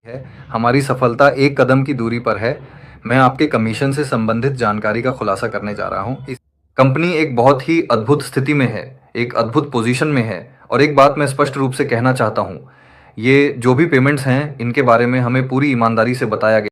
है, हमारी सफलता एक कदम की दूरी पर है। मैं आपके कमीशन से संबंधित जानकारी का खुलासा करने जा रहा हूँ। इस कंपनी एक बहुत ही अद्भुत स्थिति में है, एक अद्भुत पोजीशन में है और एक बात मैं स्पष्ट रूप से कहना चाहता हूँ, ये जो भी पेमेंट्स हैं, इनके बारे में हमें पूरी ईमानदारी से बताया गया।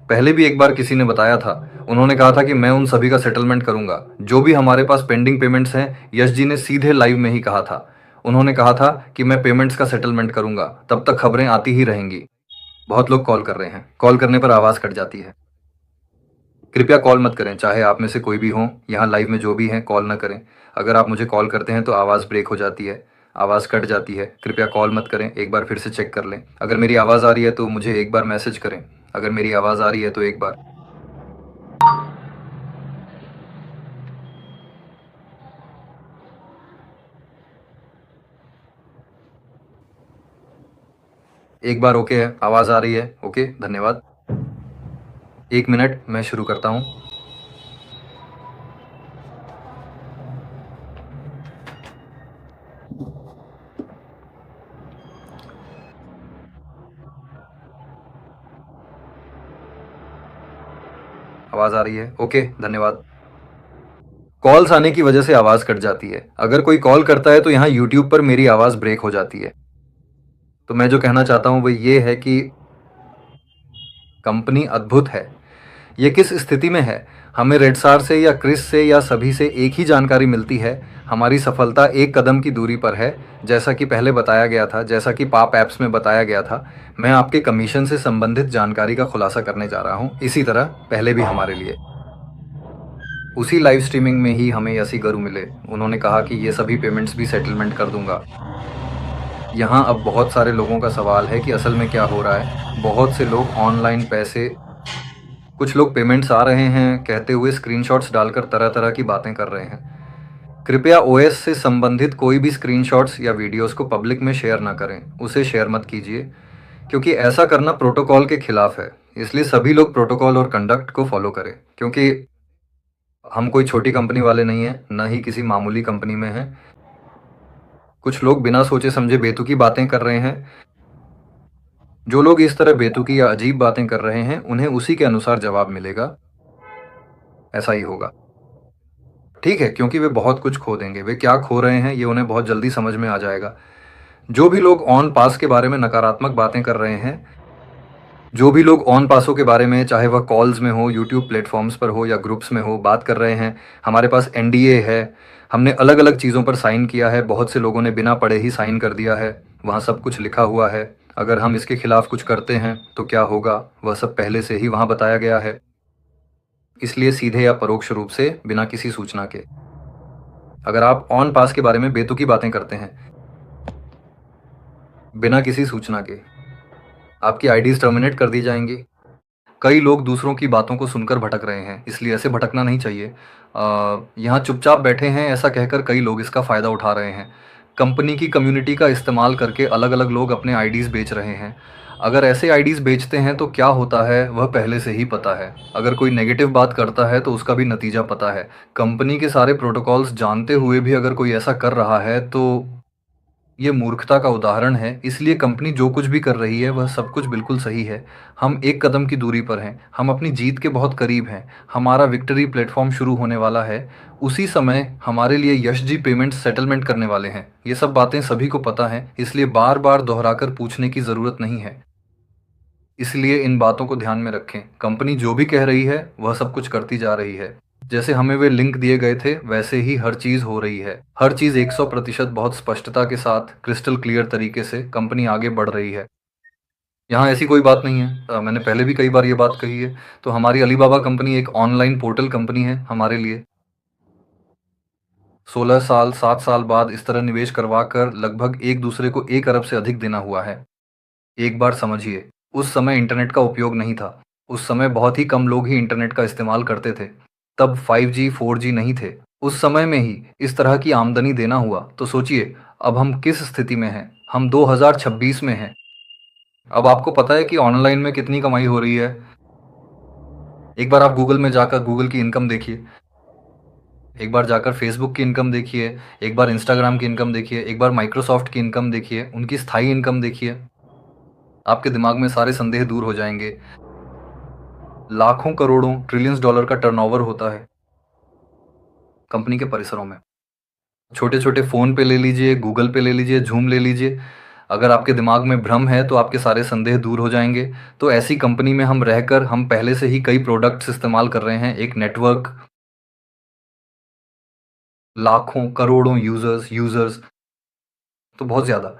पहले भी एक बार किसी ने बताया था, उन्होंने कहा था कि मैं उन सभी का सेटलमेंट करूंगा। जो भी हमारे पास पेंडिंग पेमेंट्स हैं, यश जी ने सीधे लाइव में ही कहा था। उन्होंने कहा था कि मैं पेमेंट्स का सेटलमेंट करूंगा, तब तक खबरें आती ही रहेंगी। बहुत लोग कॉल कर रहे हैं, कॉल करने पर आवाज़ कट जाती है। कृपया कॉल मत करें, चाहे आप में से कोई भी हो, यहाँ लाइव में जो भी हैं कॉल ना करें। अगर आप मुझे कॉल करते हैं तो आवाज़ ब्रेक हो जाती है, आवाज़ कट जाती है। कृपया कॉल मत करें, एक बार फिर से चेक कर लें। अगर मेरी आवाज़ आ रही है तो मुझे एक बार मैसेज करें। अगर मेरी आवाज़ आ रही है तो एक बार ओके है, आवाज़ आ रही है, ओके, धन्यवाद। 1 मिनट, मैं शुरू करता हूँ। आवाज़ आ रही है, ओके, धन्यवाद। कॉल्स आने की वजह से आवाज़ कट जाती है। अगर कोई कॉल करता है तो यहाँ यूट्यूब पर मेरी आवाज़ ब्रेक हो जाती है। तो मैं जो कहना चाहता हूँ वो ये है कि कंपनी अद्भुत है। ये किस स्थिति में है, हमें रेडसार से या क्रिस से या सभी से एक ही जानकारी मिलती है, हमारी सफलता एक कदम की दूरी पर है। जैसा कि पहले बताया गया था, जैसा कि पाप ऐप्स में बताया गया था, मैं आपके कमीशन से संबंधित जानकारी का खुलासा करने जा रहा हूँ। इसी तरह पहले भी हमारे लिए उसी लाइव स्ट्रीमिंग में ही हमें यसी गुरु मिले। उन्होंने कहा कि ये सभी पेमेंट्स भी सेटलमेंट कर दूंगा। यहाँ अब बहुत सारे लोगों का सवाल है कि असल में क्या हो रहा है। बहुत से लोग ऑनलाइन पैसे, कुछ लोग पेमेंट्स आ रहे हैं कहते हुए स्क्रीनशॉट्स डालकर तरह तरह की बातें कर रहे हैं। कृपया ओएस से संबंधित कोई भी स्क्रीनशॉट्स या वीडियोस को पब्लिक में शेयर ना करें, उसे शेयर मत कीजिए, क्योंकि ऐसा करना प्रोटोकॉल के खिलाफ है। इसलिए सभी लोग प्रोटोकॉल और कंडक्ट को फॉलो करें, क्योंकि हम कोई छोटी कंपनी वाले नहीं हैं, न ही किसी मामूली कंपनी में हैं। कुछ लोग बिना सोचे समझे बेतुकी बातें कर रहे हैं। जो लोग इस तरह बेतुकी या अजीब बातें कर रहे हैं, उन्हें उसी के अनुसार जवाब मिलेगा। ऐसा ही होगा, ठीक है, क्योंकि वे बहुत कुछ खो देंगे। वे क्या खो रहे हैं ये उन्हें बहुत जल्दी समझ में आ जाएगा। जो भी लोग ऑन पास के बारे में नकारात्मक बातें कर रहे हैं, जो भी लोग ऑन पासों के बारे में, चाहे वह कॉल्स में हो, यूट्यूब प्लेटफॉर्म्स पर हो या ग्रुप्स में हो, बात कर रहे हैं, हमारे पास एनडीए है, हमने अलग अलग चीज़ों पर साइन किया है। बहुत से लोगों ने बिना पढ़े ही साइन कर दिया है, वहाँ सब कुछ लिखा हुआ है। अगर हम इसके खिलाफ कुछ करते हैं तो क्या होगा, वह सब पहले से ही वहाँ बताया गया है। इसलिए सीधे या परोक्ष रूप से, बिना किसी सूचना के, अगर आप ऑन पास के बारे में बेतुकी बातें करते हैं बिना किसी सूचना के, आपकी आईडीज टर्मिनेट कर दी जाएंगी। कई लोग दूसरों की बातों को सुनकर भटक रहे हैं, इसलिए ऐसे भटकना नहीं चाहिए। यहाँ चुपचाप बैठे हैं ऐसा कहकर कई लोग इसका फ़ायदा उठा रहे हैं। कंपनी की कम्युनिटी का इस्तेमाल करके अलग अलग लोग अपने आईडीज़ बेच रहे हैं। अगर ऐसे आईडीज़ बेचते हैं तो क्या होता है वह पहले से ही पता है। अगर कोई नेगेटिव बात करता है तो उसका भी नतीजा पता है। कंपनी के सारे प्रोटोकॉल्स जानते हुए भी अगर कोई ऐसा कर रहा है तो ये मूर्खता का उदाहरण है। इसलिए कंपनी जो कुछ भी कर रही है वह सब कुछ बिल्कुल सही है। हम एक कदम की दूरी पर हैं, हम अपनी जीत के बहुत करीब हैं। हमारा विक्ट्री प्लेटफॉर्म शुरू होने वाला है। उसी समय हमारे लिए यश जी पेमेंट सेटलमेंट करने वाले हैं। ये सब बातें सभी को पता हैं, इसलिए बार बार दोहराकर पूछने की ज़रूरत नहीं है। इसलिए इन बातों को ध्यान में रखें। कंपनी जो भी कह रही है वह सब कुछ करती जा रही है। जैसे हमें वे लिंक दिए गए थे वैसे ही हर चीज़ हो रही है। हर चीज़ 100% बहुत स्पष्टता के साथ, क्रिस्टल क्लियर तरीके से कंपनी आगे बढ़ रही है। यहाँ ऐसी कोई बात नहीं है, मैंने पहले भी कई बार ये बात कही है। तो हमारी अलीबाबा कंपनी एक ऑनलाइन पोर्टल कंपनी है हमारे लिए। 16 साल 7 साल बाद इस तरह निवेश करवा कर लगभग एक दूसरे को 1 अरब से अधिक देना हुआ है। एक बार समझिए, उस समय इंटरनेट का उपयोग नहीं था। उस समय बहुत ही कम लोग ही इंटरनेट का इस्तेमाल करते थे। तब 5G 4G नहीं थे। उस समय में ही इस तरह की आमदनी देना हुआ तो सोचिए अब हम किस स्थिति में हैं। हम 2026 में हैं। अब आपको पता है कि ऑनलाइन में कितनी कमाई हो रही है। एक बार आप गूगल में जाकर गूगल की इनकम देखिए, एक बार जाकर फेसबुक की इनकम देखिए, एक बार इंस्टाग्राम की इनकम देखिए, एक बार माइक्रोसॉफ्ट की इनकम देखिए, उनकी स्थायी इनकम देखिए। आपके दिमाग में सारे संदेह दूर हो जाएंगे। लाखों करोड़ों ट्रिलियंस डॉलर का टर्नओवर होता है कंपनी के परिसरों में। छोटे छोटे फ़ोन पे ले लीजिए, गूगल पे ले लीजिए, ज़ूम ले लीजिए। अगर आपके दिमाग में भ्रम है तो आपके सारे संदेह दूर हो जाएंगे। तो ऐसी कंपनी में हम रहकर हम पहले से ही कई प्रोडक्ट्स इस्तेमाल कर रहे हैं, एक नेटवर्क, लाखों करोड़ों यूजर्स, तो बहुत ज़्यादा।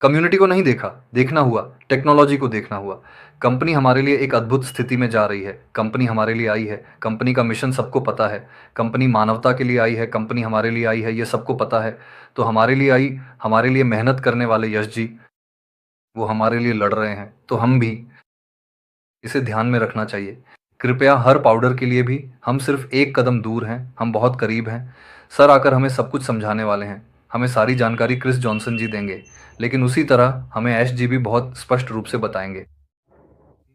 कम्युनिटी को नहीं देखा, देखना हुआ, टेक्नोलॉजी को देखना हुआ। कंपनी हमारे लिए एक अद्भुत स्थिति में जा रही है। कंपनी हमारे लिए आई है, कंपनी का मिशन सबको पता है। कंपनी मानवता के लिए आई है, कंपनी हमारे लिए आई है, ये सबको पता है। तो हमारे लिए आई, हमारे लिए मेहनत करने वाले यश जी, वो हमारे लिए लड़ रहे हैं, तो हम भी इसे ध्यान में रखना चाहिए। कृपया हर पाउडर के लिए भी हम सिर्फ एक कदम दूर हैं, हम बहुत करीब हैं। सर आकर हमें सब कुछ समझाने वाले हैं, हमें सारी जानकारी क्रिस जॉनसन जी देंगे, लेकिन उसी तरह हमें ऐश जी भी बहुत स्पष्ट रूप से बताएंगे।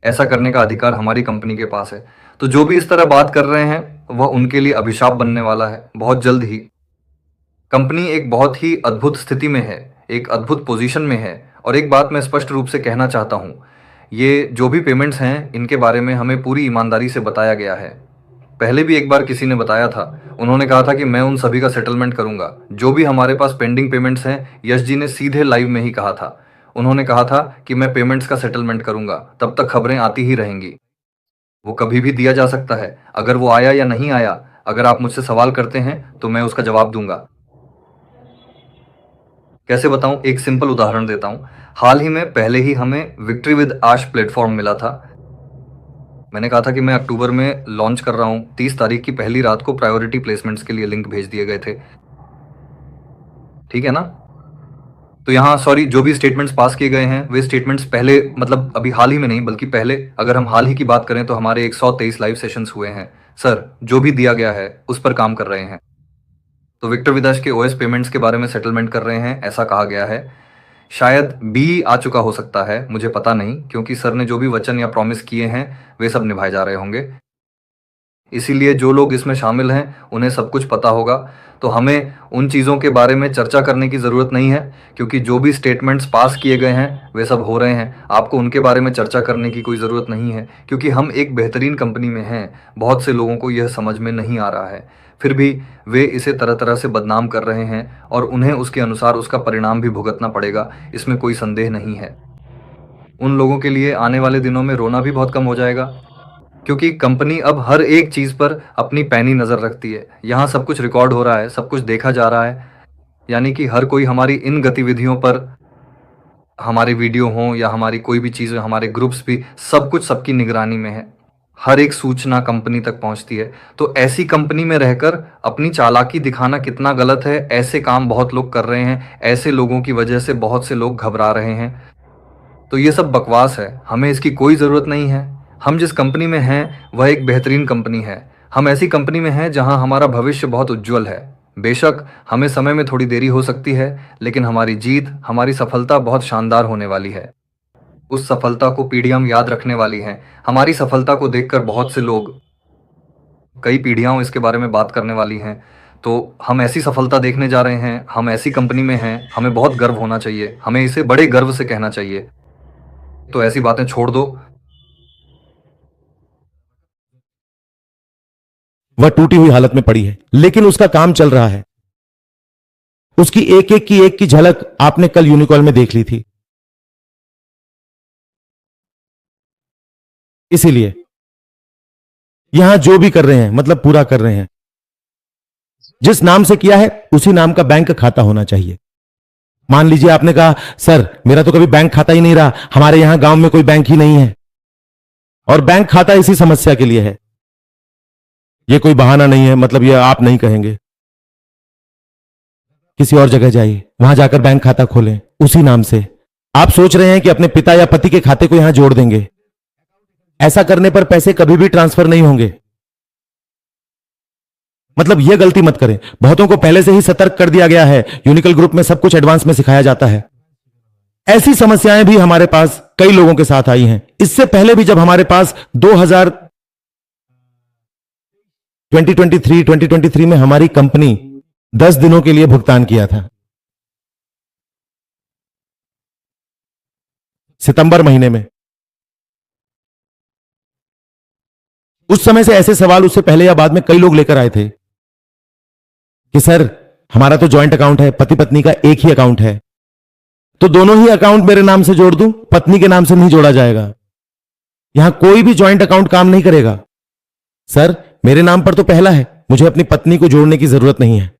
ऐसा करने का अधिकार हमारी कंपनी के पास है। तो जो भी इस तरह बात कर रहे हैं वह उनके लिए अभिशाप बनने वाला है बहुत जल्द ही। कंपनी एक बहुत ही अद्भुत स्थिति में है, एक अद्भुत पोजीशन में है। और एक बात मैं स्पष्ट रूप से कहना चाहता हूँ, ये जो भी पेमेंट्स हैं इनके बारे में हमें पूरी ईमानदारी से बताया गया है। पहले भी एक बार किसी ने बताया था, उन्होंने कहा था कि मैं उन सभी का सेटलमेंट करूंगा। जो भी हमारे पास पेंडिंग पेमेंट्स हैं, यश जी ने सीधे लाइव में ही कहा था। उन्होंने कहा था कि मैं पेमेंट्स का सेटलमेंट करूंगा, तब तक खबरें आती ही रहेंगी। वो कभी भी दिया जा सकता है। अगर वो आया या नहीं आया, अगर आप मुझसे सवाल करते हैं तो मैं उसका जवाब दूंगा। कैसे बताऊं, एक सिंपल उदाहरण देता हूं। हाल ही में पहले ही हमें विक्ट्री विद आश प्लेटफॉर्म मिला था। मैंने कहा था कि मैं अक्टूबर में लॉन्च कर रहा हूं। 30 तारीख की पहली रात को प्रायोरिटी प्लेसमेंट्स के लिए लिंक भेज दिए गए थे, ठीक है ना। तो यहाँ सॉरी, जो भी स्टेटमेंट्स पास किए गए हैं वे स्टेटमेंट्स पहले, मतलब अभी हाल ही में नहीं बल्कि पहले, अगर हम हाल ही की बात करें तो हमारे 123 लाइव सेशंस हुए हैं। सर जो भी दिया गया है उस पर काम कर रहे हैं। तो विक्टर विदाश के ओएस पेमेंट्स के बारे में सेटलमेंट कर रहे हैं, ऐसा कहा गया है। शायद बी आ चुका हो सकता है, मुझे पता नहीं, क्योंकि सर ने जो भी वचन या प्रॉमिस किए हैं वे सब निभाए जा रहे होंगे। इसीलिए जो लोग इसमें शामिल हैं उन्हें सब कुछ पता होगा। तो हमें उन चीज़ों के बारे में चर्चा करने की ज़रूरत नहीं है, क्योंकि जो भी स्टेटमेंट्स पास किए गए हैं वे सब हो रहे हैं। आपको उनके बारे में चर्चा करने की कोई ज़रूरत नहीं है, क्योंकि हम एक बेहतरीन कंपनी में हैं। बहुत से लोगों को यह समझ में नहीं आ रहा है, फिर भी वे इसे तरह तरह से बदनाम कर रहे हैं और उन्हें उसके अनुसार उसका परिणाम भी भुगतना पड़ेगा, इसमें कोई संदेह नहीं है। उन लोगों के लिए आने वाले दिनों में रोना भी बहुत कम हो जाएगा, क्योंकि कंपनी अब हर एक चीज़ पर अपनी पैनी नज़र रखती है। यहाँ सब कुछ रिकॉर्ड हो रहा है, सब कुछ देखा जा रहा है, यानी कि हर कोई हमारी इन गतिविधियों पर, हमारे वीडियो हों या हमारी कोई भी चीज़, हमारे ग्रुप्स भी, सब कुछ सबकी निगरानी में है। हर एक सूचना कंपनी तक पहुंचती है। तो ऐसी कंपनी में रहकर अपनी चालाकी दिखाना कितना गलत है। ऐसे काम बहुत लोग कर रहे हैं, ऐसे लोगों की वजह से बहुत से लोग घबरा रहे हैं। तो ये सब बकवास है, हमें इसकी कोई ज़रूरत नहीं है। हम जिस कंपनी में हैं वह एक बेहतरीन कंपनी है। हम ऐसी कंपनी में हैं जहां हमारा भविष्य बहुत उज्जवल है। बेशक हमें समय में थोड़ी देरी हो सकती है, लेकिन हमारी जीत, हमारी सफलता बहुत शानदार होने वाली है। उस सफलता को पीढ़ियां याद रखने वाली हैं। हमारी सफलता को देखकर बहुत से लोग, कई पीढ़ियां इसके बारे में बात करने वाली हैं। तो हम ऐसी सफलता देखने जा रहे हैं, हम ऐसी कंपनी में हैं, हमें बहुत गर्व होना चाहिए, हमें इसे बड़े गर्व से कहना चाहिए। तो ऐसी बातें छोड़ दो। वह टूटी हुई हालत में पड़ी है, लेकिन उसका काम चल रहा है। उसकी एक की झलक आपने कल यूनिकॉर्न में देख ली थी। इसीलिए यहां जो भी कर रहे हैं, मतलब पूरा कर रहे हैं। जिस नाम से किया है उसी नाम का बैंक खाता होना चाहिए। मान लीजिए आपने कहा, सर मेरा तो कभी बैंक खाता ही नहीं रहा, हमारे यहां गांव में कोई बैंक ही नहीं है। और बैंक खाता इसी समस्या के लिए है। यह कोई बहाना नहीं है, मतलब यह आप नहीं कहेंगे। किसी और जगह जाइए, वहां जाकर बैंक खाता खोलें उसी नाम से। आप सोच रहे हैं कि अपने पिता या पति के खाते को यहां जोड़ देंगे। ऐसा करने पर पैसे कभी भी ट्रांसफर नहीं होंगे। मतलब यह गलती मत करें। बहुतों को पहले से ही सतर्क कर दिया गया है। यूनिकल ग्रुप में सब कुछ एडवांस में सिखाया जाता है। ऐसी समस्याएं भी हमारे पास कई लोगों के साथ आई हैं। इससे पहले भी जब हमारे पास 2023 में हमारी कंपनी 10 दिनों के लिए भुगतान किया था। सितंबर महीने में। उस समय से ऐसे सवाल उससे पहले या बाद में कई लोग लेकर आए थे कि सर हमारा तो जॉइंट अकाउंट है, पति पत्नी का एक ही अकाउंट है, तो दोनों ही अकाउंट मेरे नाम से जोड़ दूं, पत्नी के नाम से नहीं जोड़ा जाएगा, यहां कोई भी जॉइंट अकाउंट काम नहीं करेगा। सर मेरे नाम पर तो पहला है, मुझे अपनी पत्नी को जोड़ने की जरूरत नहीं है।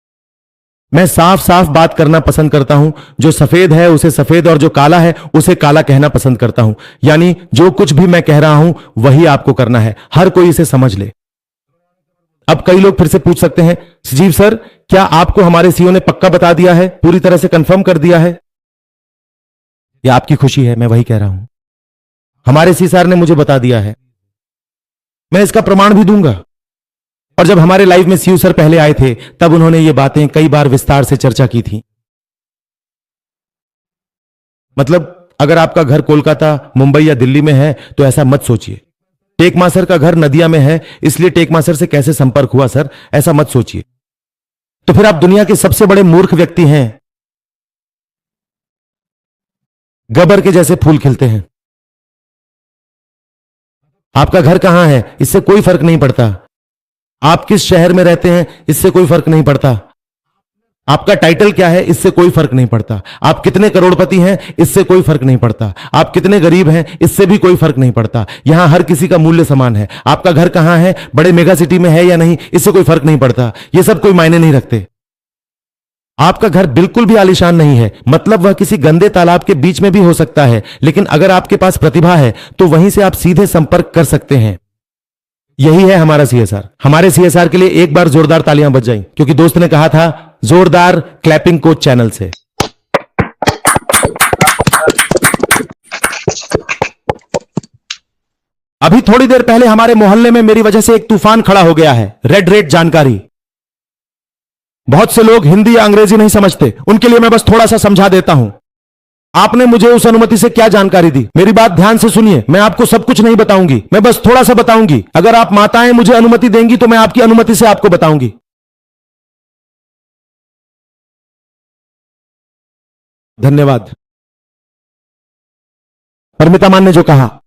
मैं साफ साफ बात करना पसंद करता हूं, जो सफेद है उसे सफेद और जो काला है उसे काला कहना पसंद करता हूं। यानी जो कुछ भी मैं कह रहा हूं वही आपको करना है, हर कोई इसे समझ ले। अब कई लोग फिर से पूछ सकते हैं, सजीव सर क्या आपको हमारे सीईओ ने पक्का बता दिया है, पूरी तरह से कंफर्म कर दिया है? यह आपकी खुशी है, मैं वही कह रहा हूं। हमारे सीईओ ने मुझे बता दिया है, मैं इसका प्रमाण भी दूंगा। और जब हमारे लाइव में सीईओ सर पहले आए थे तब उन्होंने ये बातें कई बार विस्तार से चर्चा की थी। मतलब अगर आपका घर कोलकाता, मुंबई या दिल्ली में है तो ऐसा मत सोचिए। टेकमासर का घर नदिया में है इसलिए टेकमासर से कैसे संपर्क हुआ सर, ऐसा मत सोचिए। तो फिर आप दुनिया के सबसे बड़े मूर्ख व्यक्ति हैं। गबर के जैसे फूल खिलते हैं। आपका घर कहां है इससे कोई फर्क नहीं पड़ता, आप किस शहर में रहते हैं इससे कोई फर्क नहीं पड़ता, आपका टाइटल क्या है इससे कोई फर्क नहीं पड़ता, आप कितने करोड़पति हैं इससे कोई फर्क नहीं पड़ता, आप कितने गरीब हैं इससे भी कोई फर्क नहीं पड़ता। यहां हर किसी का मूल्य समान है। आपका घर कहां है, बड़े मेगा सिटी में है या नहीं, इससे कोई फर्क नहीं पड़ता। यह सब कोई मायने नहीं रखते। आपका घर बिल्कुल भी आलीशान नहीं है, मतलब वह किसी गंदे तालाब के बीच में भी हो सकता है, लेकिन अगर आपके पास प्रतिभा है तो वहीं से आप सीधे संपर्क कर सकते हैं। यही है हमारा सीएसआर। हमारे सीएसआर के लिए एक बार जोरदार तालियां बज जाएं, क्योंकि दोस्त ने कहा था जोरदार क्लैपिंग कोच चैनल से। अभी थोड़ी देर पहले हमारे मोहल्ले में मेरी वजह से एक तूफान खड़ा हो गया है, रेड रेट जानकारी। बहुत से लोग हिंदी या अंग्रेजी नहीं समझते, उनके लिए मैं बस थोड़ा सा समझा देता हूं। आपने मुझे उस अनुमति से क्या जानकारी दी, मेरी बात ध्यान से सुनिए। मैं आपको सब कुछ नहीं बताऊंगी, मैं बस थोड़ा सा बताऊंगी। अगर आप माताएं मुझे अनुमति देंगी तो मैं आपकी अनुमति से आपको बताऊंगी। धन्यवाद। परमिता मान ने जो कहा,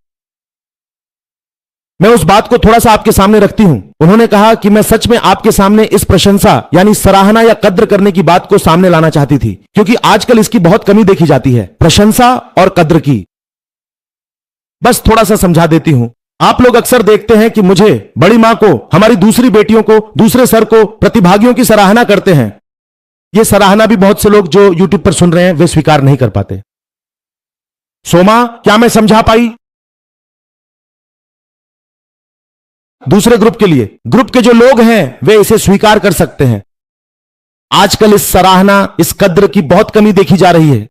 मैं उस बात को थोड़ा सा आपके सामने रखती हूं। उन्होंने कहा कि मैं सच में आपके सामने इस प्रशंसा यानी सराहना या कद्र करने की बात को सामने लाना चाहती थी, क्योंकि आजकल इसकी बहुत कमी देखी जाती है, प्रशंसा और कद्र की। बस थोड़ा सा समझा देती हूं। आप लोग अक्सर देखते हैं कि मुझे, बड़ी मां को, हमारी दूसरी बेटियों को, दूसरे सर को, प्रतिभागियों की सराहना करते हैं। यह सराहना भी बहुत से लोग जो यूट्यूब पर सुन रहे हैं वे स्वीकार नहीं कर पाते। सोमा, क्या मैं समझा पाई? दूसरे ग्रुप के लिए, ग्रुप के जो लोग हैं वे इसे स्वीकार कर सकते हैं। आजकल इस सराहना, इस कद्र की बहुत कमी देखी जा रही है।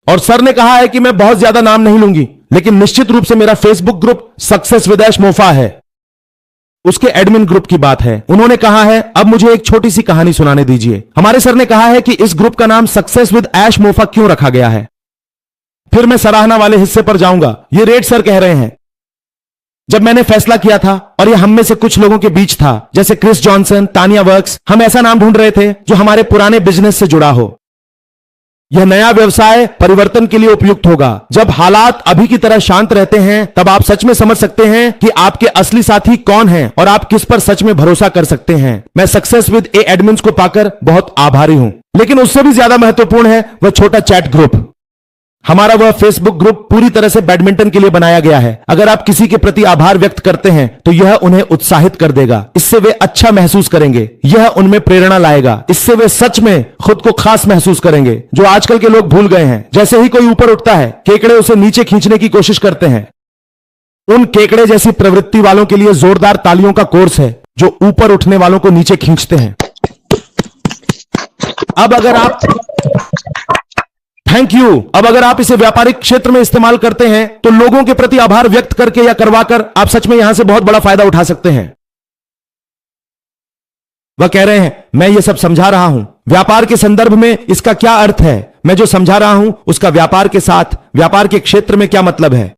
और सर ने कहा है कि मैं बहुत ज्यादा नाम नहीं लूंगी, लेकिन निश्चित रूप से मेरा फेसबुक ग्रुप सक्सेस विद ऐश मोफा है, उसके एडमिन ग्रुप की बात है। उन्होंने कहा है, अब मुझे एक छोटी सी कहानी सुनाने दीजिए। हमारे सर ने कहा है कि इस ग्रुप का नाम सक्सेस विद ऐश मोफा क्यों रखा गया है। फिर मैं सराहना वाले हिस्से पर जाऊंगा। ये रेड सर कह रहे हैं, जब मैंने फैसला किया था, और यह हम में से कुछ लोगों के बीच था, जैसे क्रिस जॉनसन, तानिया वर्क्स, हम ऐसा नाम ढूंढ रहे थे जो हमारे पुराने बिजनेस से जुड़ा हो। यह नया व्यवसाय परिवर्तन के लिए उपयुक्त होगा। जब हालात अभी की तरह शांत रहते हैं तब आप सच में समझ सकते हैं कि आपके असली साथी कौन हैं और आप किस पर सच में भरोसा कर सकते हैं। मैं सक्सेस विद ए एडमिन्स को पाकर बहुत आभारी हूं, लेकिन उससे भी ज्यादा महत्वपूर्ण है वह छोटा चैट ग्रुप। हमारा वह फेसबुक ग्रुप पूरी तरह से बैडमिंटन के लिए बनाया गया है। अगर आप किसी के प्रति आभार व्यक्त करते हैं तो यह उन्हें उत्साहित कर देगा, इससे वे अच्छा महसूस करेंगे, यह उनमें प्रेरणा लाएगा, इससे वे सच में खुद को खास महसूस करेंगे, जो आजकल के लोग भूल गए हैं। जैसे ही कोई ऊपर उठता है, केकड़े उसे नीचे खींचने की कोशिश करते हैं। उन केकड़े जैसी प्रवृत्ति वालों के लिए जोरदार तालियों का कोर्स है, जो ऊपर उठने वालों को नीचे खींचते हैं। अब अगर आप थैंक यू। अब अगर आप इसे व्यापारिक क्षेत्र में इस्तेमाल करते हैं तो लोगों के प्रति आभार व्यक्त करके या करवाकर आप सच में यहां से बहुत बड़ा फायदा उठा सकते हैं। वह कह रहे हैं, मैं ये सब समझा रहा हूं, व्यापार के संदर्भ में इसका क्या अर्थ है। मैं जो समझा रहा हूं उसका व्यापार के साथ, व्यापार के क्षेत्र में क्या मतलब है।